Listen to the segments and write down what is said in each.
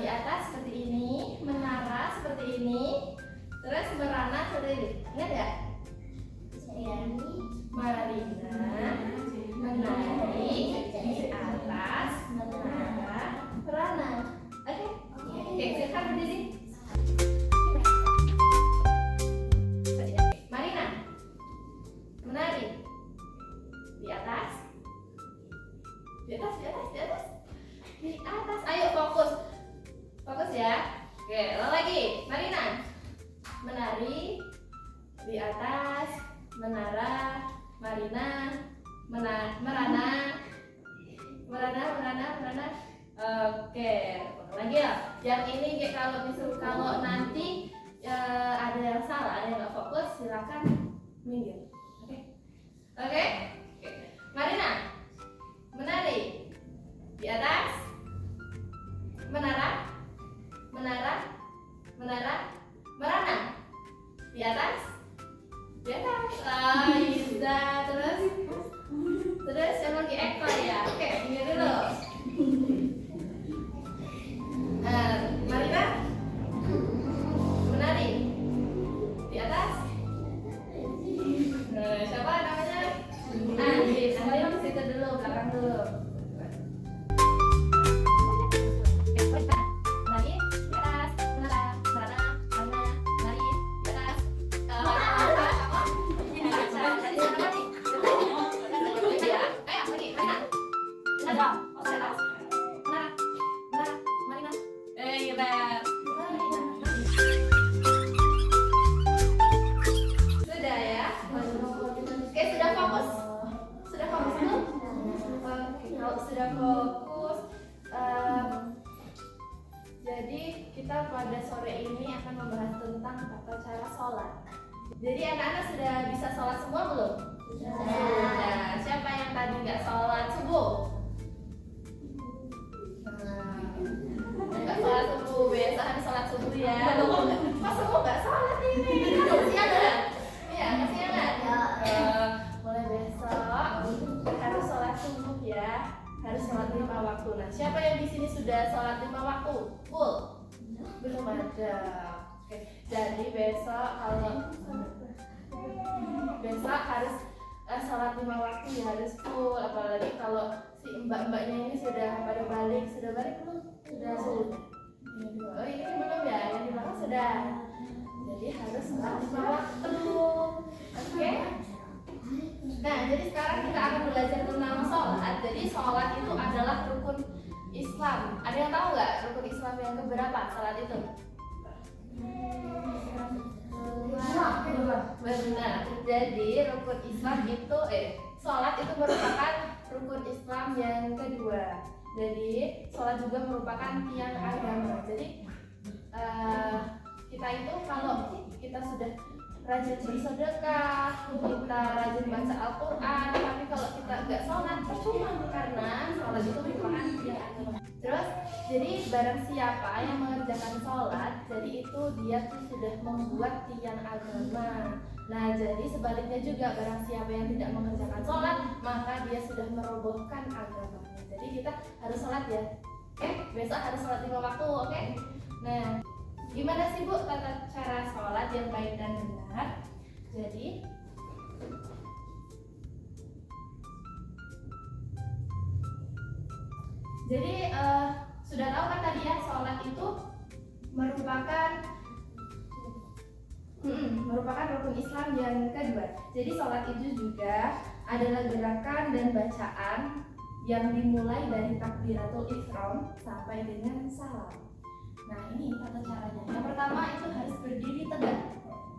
di atas seperti ini, menara seperti ini, terus merana seperti ini. Ingat ya? Marina menari di atas menara merana. Oke? Oke, silakan berdiri. Marina menari di atas, di atas, di atas, di atas, di atas. Ayo fokus, fokus ya. Oke, ulang lagi. Marina menari di atas menara, Marina merana, merana. Oke, ulang lagi ya. Yang ini kalau nanti ada yang salah, ada yang nggak fokus, silakan minggir. Oke, oke. Marina menari di atas menara, merana di atas, Aiza. Terus yang lagi Eko ya. Oke, ini dulu. Marina menari di atas. Siapa namanya? Andin. Andin ke situ dulu, belakang dulu. Sudah ya? Oke, sudah fokus? Sudah fokus belum? Oke, kalau sudah fokus, jadi kita pada sore ini akan membahas tentang tata cara sholat. Jadi anak-anak sudah bisa sholat semua belum? Sudah. Siapa yang tadi nggak sholat subuh? Nggak sholat subuh, besok harus sholat subuh ya. Kok semua nggak sholat ini? Kasihan. Iya, kasihan. Mulai besok harus sholat subuh ya. Harus sholat 5 waktu. Nah, siapa yang di sini sudah sholat 5 waktu? Full? Belum ada. Oke. Jadi besok harus sholat 5 waktu ya, harus full. Apalagi kalau si mbak-mbaknya ini sudah balik belum? Sudah. Oh, ini belum ya? Yang di belakang sudah. Jadi harus sholat 5 waktu. Oke? Nah, jadi sekarang kita akan belajar tentang sholat. Jadi sholat itu adalah rukun Islam. Ada yang tahu nggak rukun Islam yang keberapa sholat itu? Benar. Jadi rukun Islam itu sholat itu merupakan rukun Islam yang kedua. Jadi sholat juga merupakan tiang agama. Jadi kita itu kalau kita sudah rajin bersedekah, kita rajin baca Al-Quran, tapi kalau kita nggak sholat percuma, karena sholat itu merupakan tiang agama. Terus jadi barang siapa yang mengerjakan sholat, jadi itu dia tuh sudah membuat tiang agama. Nah, jadi sebaliknya juga, barang siapa yang tidak mengerjakan sholat, maka dia sudah merobohkan agamanya. Jadi kita harus sholat ya. Oke, besok harus sholat 5 waktu, oke? Nah, gimana sih Bu tata cara sholat yang baik dan benar? Jadi sudah tahu kan tadi ya, sholat itu merupakan rukun Islam yang kedua. Jadi sholat itu juga adalah gerakan dan bacaan yang dimulai dari takbiratul ihram sampai dengan salam. Nah, ini tata caranya. Yang pertama itu harus berdiri tegak.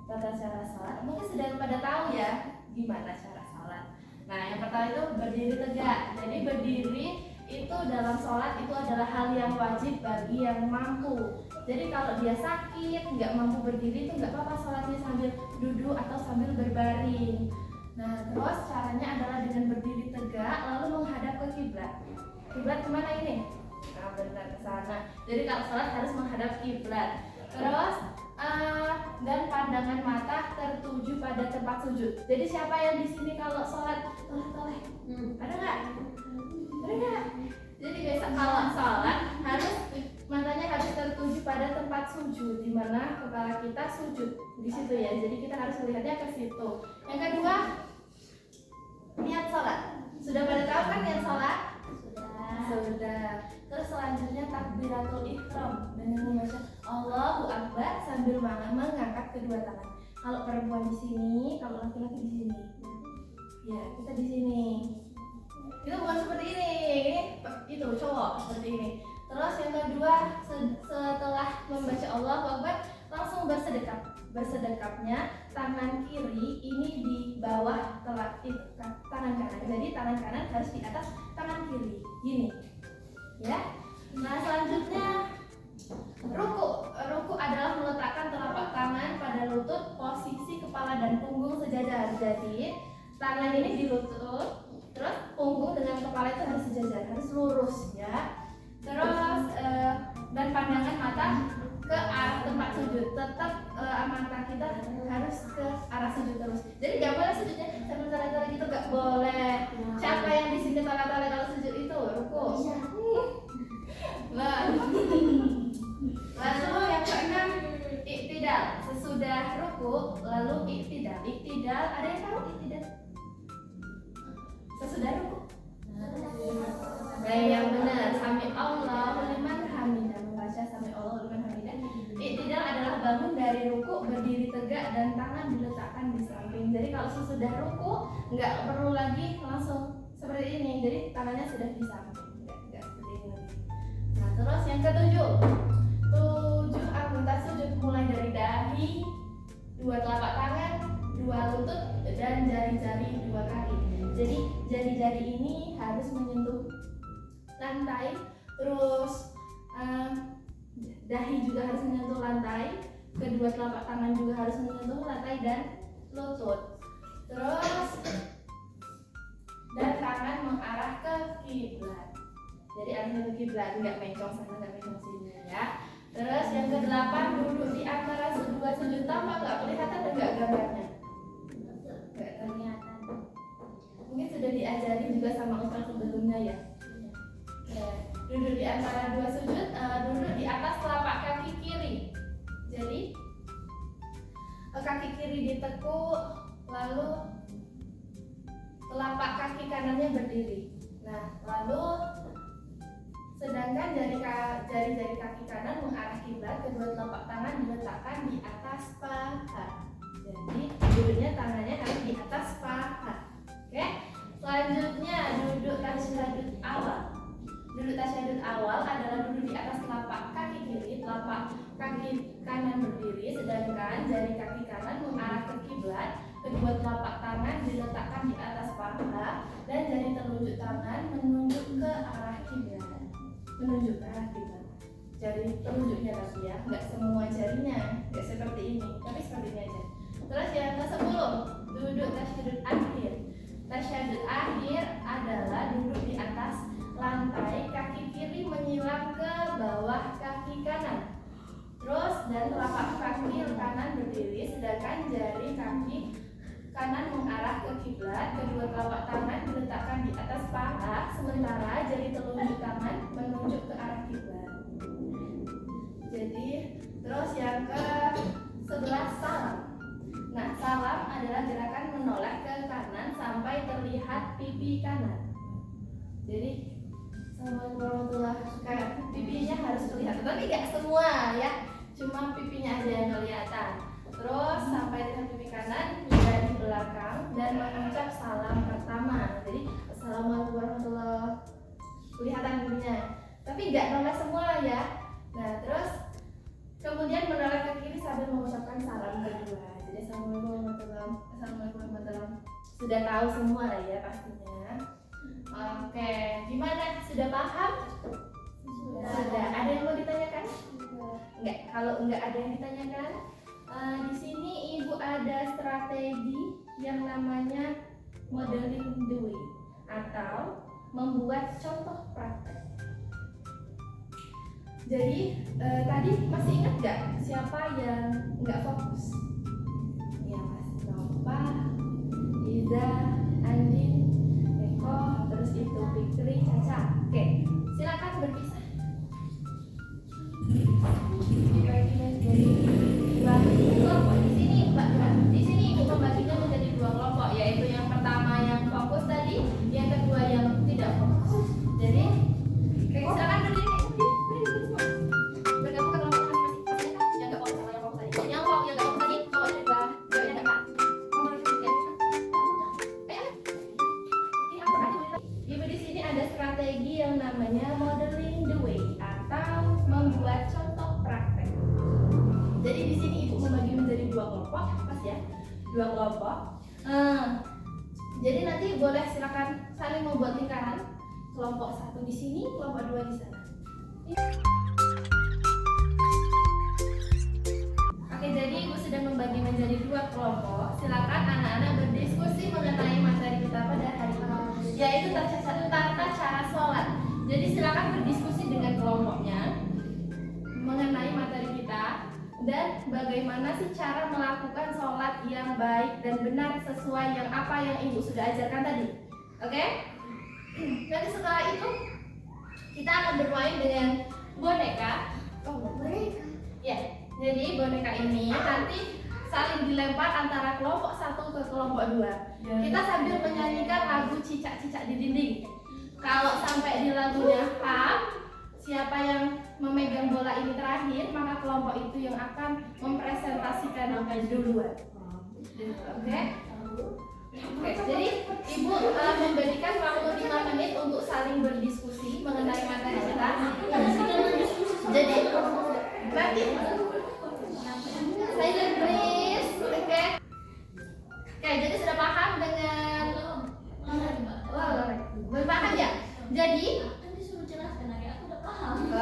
Tata cara sholat, mungkin sudah pada tahu ya gimana cara sholat. Nah, yang pertama itu berdiri tegak. Jadi berdiri itu dalam sholat itu adalah hal yang wajib bagi yang mampu. Jadi kalau dia sakit, nggak mampu berdiri itu nggak apa-apa sholatnya sambil duduk atau sambil berbaring. Nah, terus caranya adalah dengan berdiri tegak lalu menghadap ke kiblat. Kiblat kemana ini? Nah, benar ke sana. Jadi kalau sholat harus menghadap kiblat. Terus dan pandangan mata tertuju pada tempat sujud. Jadi siapa yang di sini kalau sholat toleh-toleh? Ada nggak? Ada nggak? Jadi biasa kalau sholat harus matanya harus tertuju pada tempat sujud, di mana kepala kita sujud di situ ya. Jadi kita harus melihatnya ke situ. Yang kedua, niat sholat. Sudah pada tahu kan niat sholat? Sudah. Terus selanjutnya takbiratul ihram dengan membaca Allahu Akbar sambil mengangkat kedua tangan. Kalau perempuan di sini, kalau laki-laki di sini. Ya, kita di sini. Itu bukan seperti ini. Itu cowok seperti ini. Terus yang kedua, setelah membaca Allahu Akbar langsung bersedekap. Bersedekapnya tangan kiri ini di bawah tangan kanan. Jadi tangan kanan harus di atas tangan kiri. Gini. Ya. Nah, selanjutnya ruku. Ruku adalah meletakkan telapak tangan pada lutut, posisi kepala dan punggung sejajar. Jadi, tangan ini di lutut, terus punggung dengan kepala itu harus sejajar, harus lurus ya. Terus dan pandangan mata ke arah tempat sujud. Tetap mata kita harus ke arah sujud terus. Jadi nggak boleh sujudnya sambil tolak-tolak gitu, nggak boleh. Siapa yang di sini tolak-tolak kalau sujud itu ruku? Lalu yang keenam, iktidal. Sesudah ruku lalu iktidal. Iktidal, ada yang tahu iktidal? Sesudah ruku. Baik, yang benar. Sami Allahu liman hamidah. Membaca sami Allahu liman hamidah. Iktidal adalah bangun dari ruku, berdiri tegak dan tangan diletakkan di samping. Jadi kalau sesudah ruku nggak perlu lagi langsung seperti ini. Jadi tangannya sudah di samping. Nggak seperti ini lagi. Nah, terus yang ketujuh, 7 anggota sujud mulai dari dahi, 2 telapak tangan, 2 lutut dan jari-jari 2 kaki. Jadi jari-jari ini harus menyentuh lantai, terus dahi juga harus menyentuh lantai, kedua telapak tangan juga harus menyentuh lantai dan lutut. Terus dan tangan mengarah ke kiblat. Jadi arahnya ke kiblat, nggak mencong sana nggak mencong sini ya. Terus yang ke-8, duduk di antara kedua sujud. Tampak nggak kelihatan dan nggak gambarnya? Nggak kelihatan. Mungkin sudah diajari juga sama ustaz sebelumnya ya. Duduk di antara dua sujud, duduk di atas telapak kaki kiri. Jadi kaki kiri ditekuk, lalu telapak kaki kanannya berdiri. Nah, lalu sedangkan jari-jari kaki kanan mengarah kiblat, kedua telapak tangan diletakkan di atas paha. Jadi duduknya tangannya harus di atas paha. Oke? Selanjutnya duduk tasyahud awal. Duduk tasyahud awal adalah duduk di atas telapak kaki kiri, telapak kaki kanan berdiri, sedangkan jari kaki kanan mengarah ke kiblat, kedua telapak tangan diletakkan di atas paha dan jari telunjuk tangan menunjuk ke arah kiblat. Menunjuk ke arah kiblat. Jari telunjuknya tapi ya, nggak semua jarinya, nggak seperti ini, tapi seperti ini aja. Terus yang ke-10, duduk tasyahud akhir. Tasyahud akhir adalah duduk di atas lantai, kaki kiri menyilang ke bawah kaki kanan. Terus dan telapak kaki kanan berdiri, sedangkan jari kaki kanan mengarah ke kiblat, kedua telapak tangan diletakkan di atas paha, sementara jari telunjuk tangan menunjuk ke arah kiblat. Jadi, terus yang ke-11 salam. Nah, salam adalah gerakan menoleh ke kanan sampai terlihat pipi kanan. Jadi, Assalamualaikum warahmatullahi wabarakatuh. Pipinya harus kelihatan, tapi nggak semua ya, cuma pipinya aja yang kelihatan. Terus sampai terlihat pipi kanan dari belakang dan mengucap salam pertama. Jadi, Assalamualaikum warahmatullahi wabarakatuh. Kelihatan pipinya, tapi nggak noleh semua ya. Nah, terus kemudian menoleh ke kiri sambil mengucapkan salam kedua. Jadi Assalamualaikum warahmatullahi wabarakatuh. Sudah tahu semua lah ya pastinya. Oke, gimana? Sudah paham? Sudah. Ada yang mau ditanyakan? Enggak. Kalau enggak ada yang ditanyakan, di sini ibu ada strategi yang namanya modeling the way atau membuat contoh praktek. Jadi tadi masih ingat nggak siapa yang nggak fokus? Ya Mas Nova, Iza, Andin, Eko, terus itu Fikri, Caca. Oke, silakan berpisah. 2 kelompok. Jadi nanti boleh silakan saling membuat lingkaran. Kelompok 1 di sini, kelompok 2 di sana. Oke, jadi Ibu sudah membagi menjadi 2 kelompok. Silakan anak-anak berdiskusi mengenai materi kita pada hari ini, yaitu tata cara sholat. Jadi silakan berdiskusi dengan kelompoknya mengenai materi kita dan bagaimana sih cara melakukan sholat yang baik dan benar sesuai yang apa yang Ibu sudah ajarkan tadi. Oke? Nanti setelah itu kita akan bermain dengan boneka. Boneka. Ya. Jadi boneka ini nanti saling dilempar antara kelompok 1 ke kelompok 2. Kita sambil menyanyikan lagu cicak-cicak di dinding. Kalau sampai di lagunya H, siapa yang memegang bola ini terakhir, maka kelompok itu yang akan mempresentasikan duluan. Oke? Oke, jadi Ibu memberikan waktu 5 menit untuk saling berdiskusi mengenai materi kita. Jadi nanti silent please. Oke, jadi sudah paham dengan berpaham ya? Jadi disuruh jelaskan lagi, aku udah paham.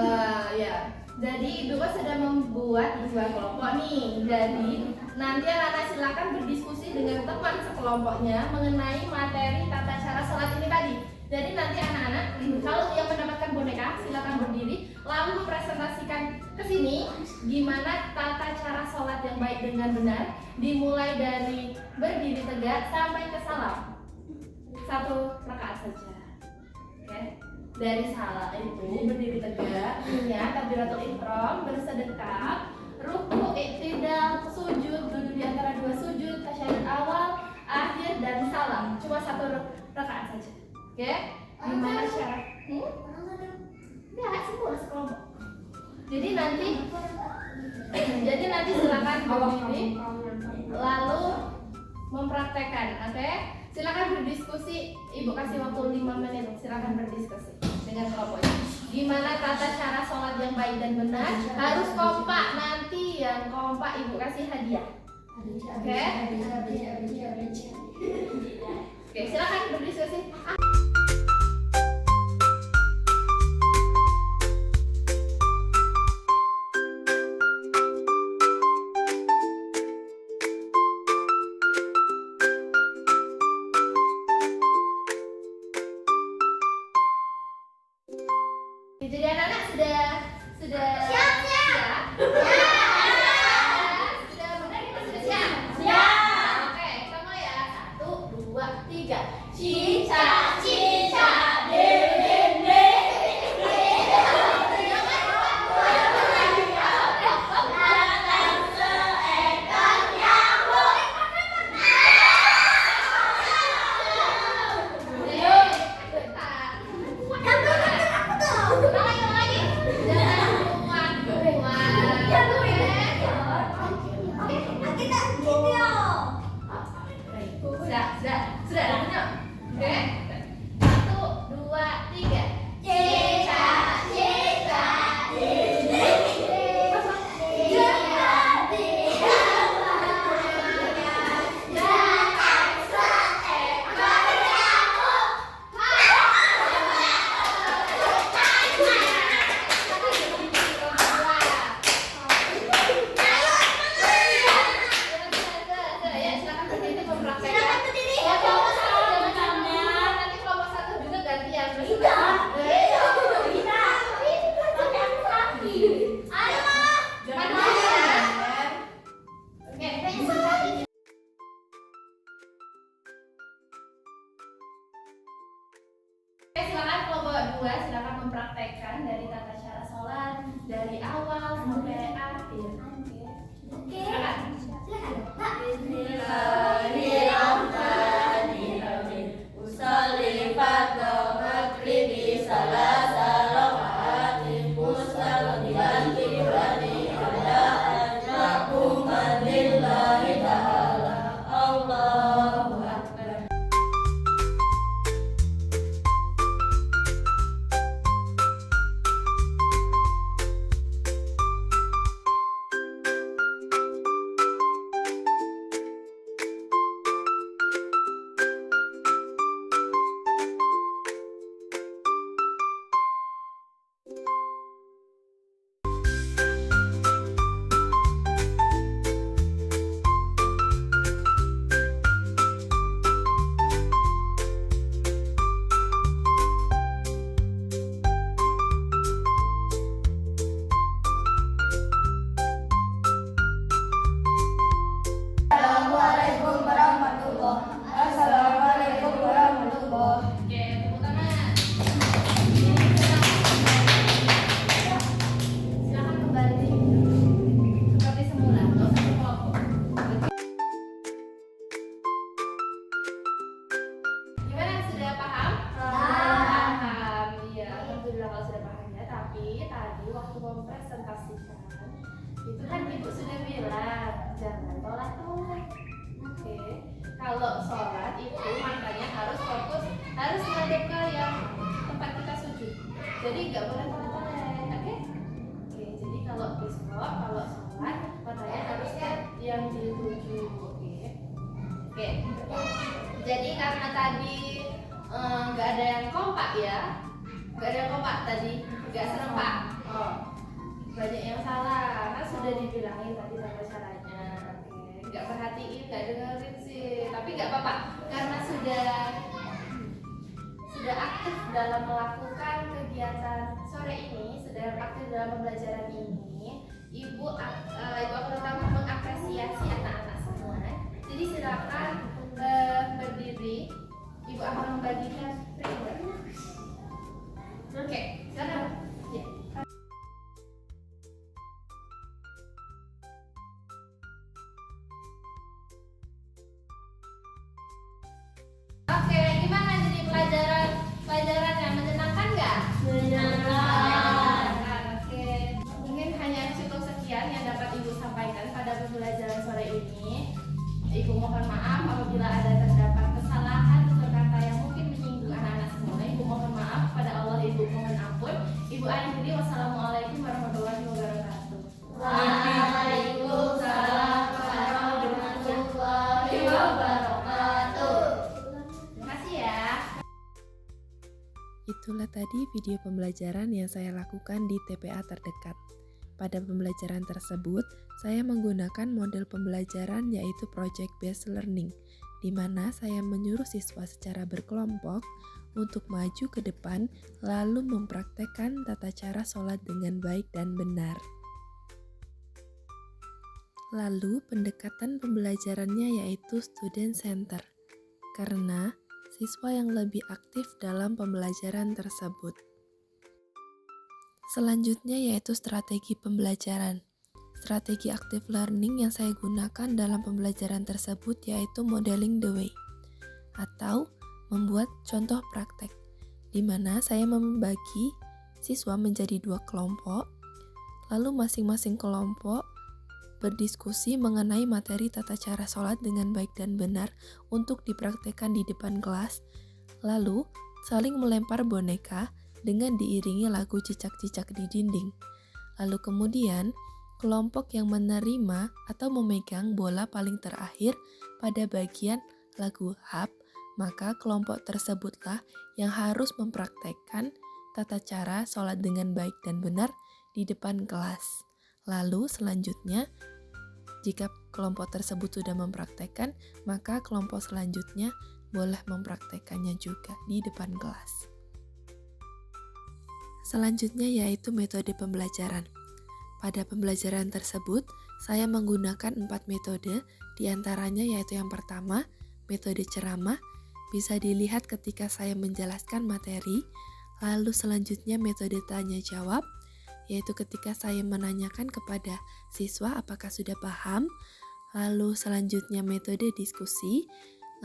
Ya. Jadi Ibu sudah membuat 2 kelompok nih. Jadi nanti anak-anak silakan berdiskusi dengan teman sekelompoknya mengenai materi tata cara sholat ini tadi. Jadi nanti anak-anak kalau yang mendapatkan boneka silakan berdiri lalu mempresentasikan ke sini gimana tata cara sholat yang baik dengan benar, dimulai dari berdiri tegak sampai ke salam. 1 rakaat saja. Oke. Dari salah itu berdiri tegak, niat takbiratul ihram, bersedekap, ruku, iktidal, sujud, duduk di antara 2 sujud, tasyahud awal, akhir dan salam. Cuma 1 rakaat saja. Oke? Gimana syarat? Ya, semua sekelompok. Jadi nanti silakan berdiri lalu mempraktekkan, oke? Silakan berdiskusi. Ibu kasih waktu 5 menit. Silakan berdiskusi dengan kelompoknya. Gimana tata cara sholat yang baik dan benar? Harus kompak. Nanti yang kompak Ibu kasih hadiah. Oke? Oke, silakan berdiskusi. Jadi anak-anak sudah siap? Sudah benar kita sudah siap? Siap. Oke, sama ya. 1, 2, 3. Cicak-cicak di dinding. Sudah, lanjut. Oke. 1, 2, 3. Cicak-cicak di dinding. Jangan seekor nyamuk. Ya, silakan berdiri mempraktekkan. Nanti kelompok 1 juga gantian. Jangan malu ya. Oke, silakan kelompok 2 silakan mempraktekkan dari tata cara sholat dari awal sampai akhir. Oke. Silakan. Bismillahirrahmanirrahim. Usolli fardhu maghribi salasa rakaatin musalliman qibali adaan maqbuman lillahi ta'ala. Allahu akbar. jangan tolak-tolak. Oke, kalau sholat itu matanya harus fokus, harus menghadap ke yang tempat kita sujud. Jadi nggak boleh tolak-tolak. Oke? Oke, jadi kalau sholat matanya harus ke yang dituju. Oke. Jadi karena tadi nggak ada yang kompak ya, nggak ada yang kompak tadi, nggak serempak. Banyak yang salah, kan sudah dibilangin tadi tata caranya. Oke, nggak perhatiin, nggak dengerin sih. Tapi nggak apa-apa, karena sudah aktif dalam melakukan kegiatan sore ini, sudah aktif dalam pembelajaran ini. Ibu akan tetap mengapresiasi anak-anak semua. Jadi silakan berdiri. Ibu akan membagikan printer. Oke, silakan. Ya. Oke, gimana jadi pelajaran yang menyenangkan nggak? Menyenangkan. Oke, mungkin hanya cukup sekian yang dapat Ibu sampaikan pada pembelajaran sore ini. Ibu mohon maaf apabila ada terdapat kesalahan tutur kata yang mungkin menyinggung anak-anak semua. Ibu mohon maaf pada Allah, Ibu mohon ampun. Ibu akhiri, wassalamualaikum warahmatullahi wabarakatuh. Waalaikumsalam warahmatullahi wabarakatuh. Terima kasih ya. Itulah tadi video pembelajaran yang saya lakukan di TPA terdekat. Pada pembelajaran tersebut, saya menggunakan model pembelajaran yaitu Project Based Learning, di mana saya menyuruh siswa secara berkelompok untuk maju ke depan lalu mempraktekkan tata cara sholat dengan baik dan benar. Lalu pendekatan pembelajarannya yaitu student center, karena siswa yang lebih aktif dalam pembelajaran tersebut. Selanjutnya yaitu strategi pembelajaran. Strategi active learning yang saya gunakan dalam pembelajaran tersebut yaitu modeling the way, atau membuat contoh praktek, di mana saya membagi siswa menjadi 2 kelompok, lalu masing-masing kelompok berdiskusi mengenai materi tata cara sholat dengan baik dan benar untuk dipraktekkan di depan kelas, lalu saling melempar boneka dengan diiringi lagu cicak-cicak di dinding. Lalu kemudian, kelompok yang menerima atau memegang bola paling terakhir pada bagian lagu hap, maka kelompok tersebutlah yang harus mempraktekkan tata cara sholat dengan baik dan benar di depan kelas. Lalu selanjutnya, jika kelompok tersebut sudah mempraktekkan, maka kelompok selanjutnya boleh mempraktekannya juga di depan kelas. Selanjutnya yaitu metode pembelajaran. Pada pembelajaran tersebut, saya menggunakan 4 metode, diantaranya yaitu yang pertama, metode ceramah, bisa dilihat ketika saya menjelaskan materi. Lalu selanjutnya metode tanya jawab, yaitu ketika saya menanyakan kepada siswa apakah sudah paham. Lalu selanjutnya metode diskusi,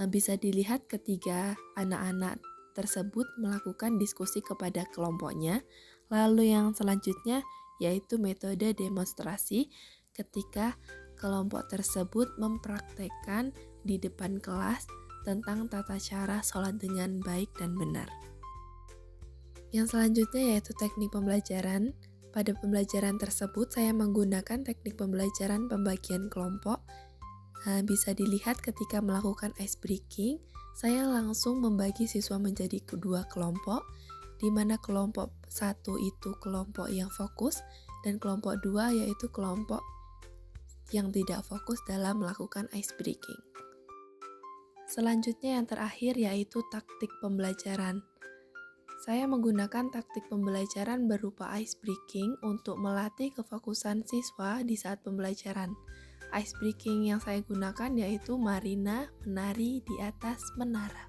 bisa dilihat ketika anak-anak tersebut melakukan diskusi kepada kelompoknya. Lalu yang selanjutnya yaitu metode demonstrasi, ketika kelompok tersebut mempraktekkan di depan kelas tentang tata cara sholat dengan baik dan benar. Yang selanjutnya yaitu teknik pembelajaran. Pada pembelajaran tersebut saya menggunakan teknik pembelajaran pembagian kelompok. Bisa dilihat ketika melakukan ice breaking, saya langsung membagi siswa menjadi kedua kelompok, di mana kelompok 1 itu kelompok yang fokus dan kelompok 2 yaitu kelompok yang tidak fokus dalam melakukan ice breaking. Selanjutnya yang terakhir yaitu taktik pembelajaran. Saya menggunakan taktik pembelajaran berupa ice breaking untuk melatih kefokusan siswa di saat pembelajaran. Ice breaking yang saya gunakan yaitu Marina menari di atas menara.